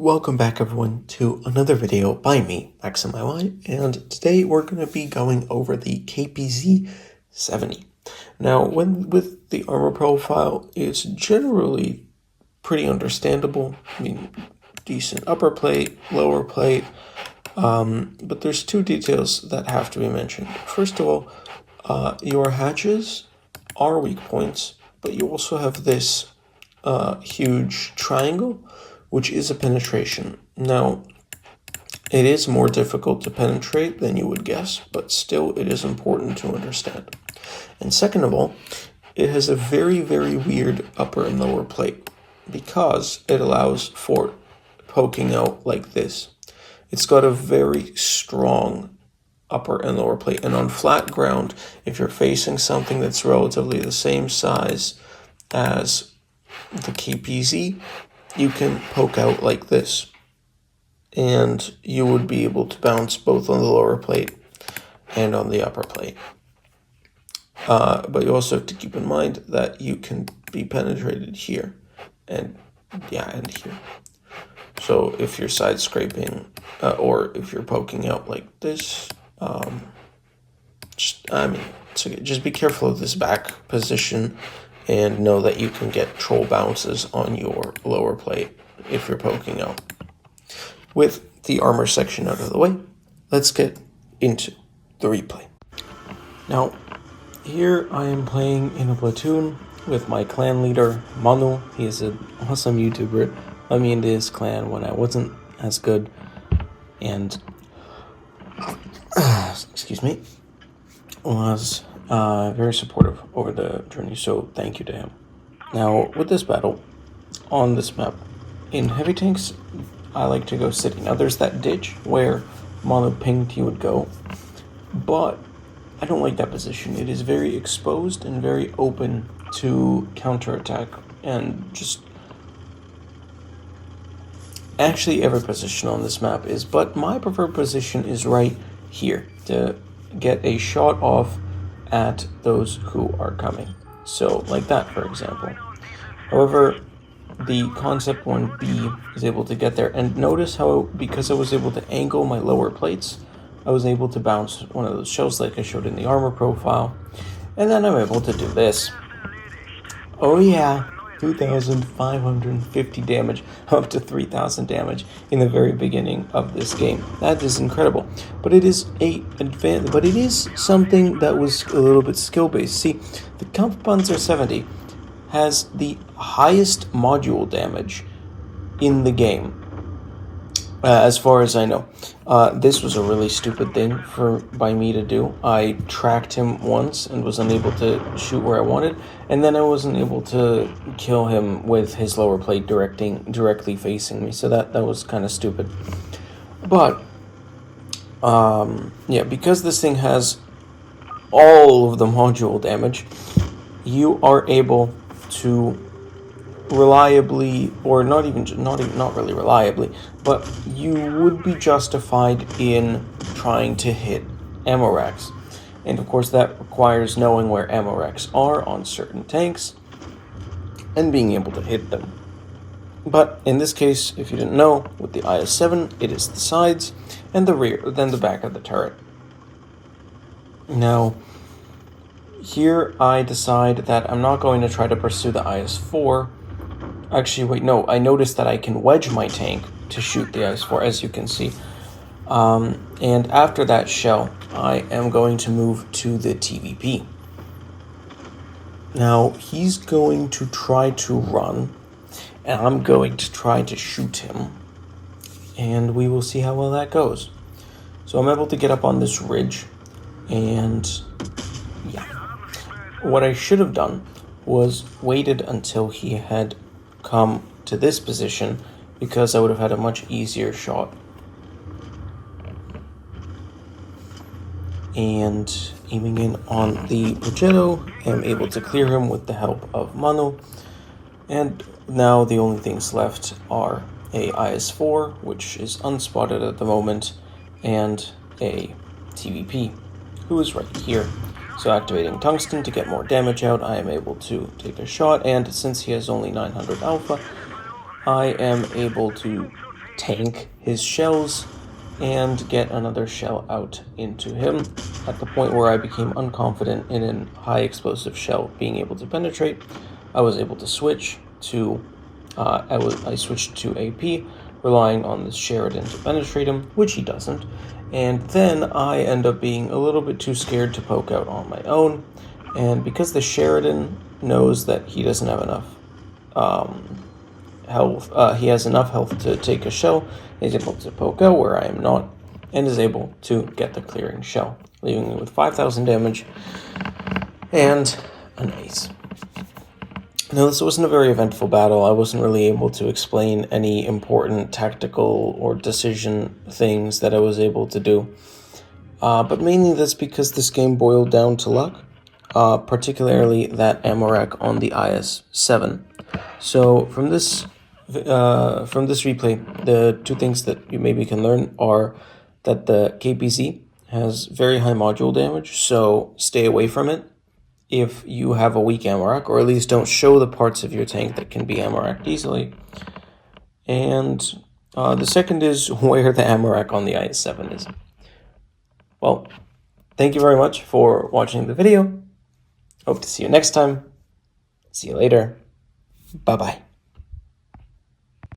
Welcome back everyone to another video by me, XMIY, and today we're going to be going over the KPZ 70. Now, with the armor profile, it's generally pretty understandable. I mean, decent upper plate, lower plate, but there's two details that have to be mentioned. First of all, your hatches are weak points, but you also have this huge triangle, which is a penetration. Now, it is more difficult to penetrate than you would guess, but still it is important to understand. And second of all, it has a very, very weird upper and lower plate because it allows for poking out like this. It's got a very strong upper and lower plate, and on flat ground, if you're facing something that's relatively the same size as the KPZ, you can poke out like this, and you would be able to bounce both on the lower plate and on the upper plate. But you also have to keep in mind that you can be penetrated here and here. So if you're side scraping or if you're poking out like this, just be careful of this back position and know that you can get troll bounces on your lower plate if you're poking out. With the armor section out of the way, let's get into the replay. Now, here I am playing in a platoon with my clan leader, Manu. He is an awesome YouTuber. Let me into his clan when I wasn't as good, and excuse me, was very supportive over the journey, so thank you to him. Now, with this battle, on this map, in heavy tanks, I like to go city. Now, there's that ditch where Manu pinged he would go, but I don't like that position. It is very exposed and very open to counterattack, and just actually every position on this map is, but my preferred position is right here to get a shot off at those who are coming. So like that, for example. However, the Concept 1B is able to get there, and notice how, because I was able to angle my lower plates, I was able to bounce one of those shells like I showed in the armor profile, and then I'm able to do this. Oh yeah, 2,550 damage, up to 3,000 damage in the very beginning of this game. That is incredible, but it is something that was a little bit skill-based. See, the Kampfpanzer 70 has the highest module damage in the game, as far as I know. This was a really stupid thing by me to do. I tracked him once and was unable to shoot where I wanted, and then I wasn't able to kill him with his lower plate directly facing me, so that was kind of stupid. But yeah, because this thing has all of the module damage, you are able to reliably, or not really reliably, but you would be justified in trying to hit Ammoracks. And of course that requires knowing where Ammoracks are on certain tanks and being able to hit them. But in this case, if you didn't know, with the IS-7, it is the sides and the rear, then the back of the turret. Now, here I decide that I'm not going to try to pursue the IS-4. Actually, wait, no, I noticed that I can wedge my tank to shoot the IS-4, as you can see. And after that shell, I am going to move to the TVP. Now, he's going to try to run, and I'm going to try to shoot him, and we will see how well that goes. So I'm able to get up on this ridge, and yeah. What I should have done was waited until he had come to this position, because I would have had a much easier shot. And aiming in on the Progetto, I'm able to clear him with the help of Manu. And now the only things left are a IS-4, which is unspotted at the moment, and a TVP, who is right here. So activating Tungsten to get more damage out, I am able to take a shot, and since he has only 900 alpha, I am able to tank his shells and get another shell out into him at the point where I became unconfident in a high explosive shell being able to penetrate. I was able to switch to I switched to AP, relying on this Sheridan to penetrate him, which he doesn't, and then I end up being a little bit too scared to poke out on my own, and because the Sheridan knows that he doesn't have enough health, he has enough health to take a shell, he's able to poke out where I am not, and is able to get the clearing shell, leaving me with 5,000 damage and an ace. Now, this wasn't a very eventful battle. I wasn't really able to explain any important tactical or decision things that I was able to do. But mainly that's because this game boiled down to luck, particularly that Ammorack on the IS-7. So from this replay, the two things that you maybe can learn are that the KPZ has very high module damage, so stay away from it if you have a weak Ammorack, or at least don't show the parts of your tank that can be Ammoracked easily. And the second is where the Ammorack on the IS-7 is. Well, thank you very much for watching the video. Hope to see you next time. See you later. Bye-bye.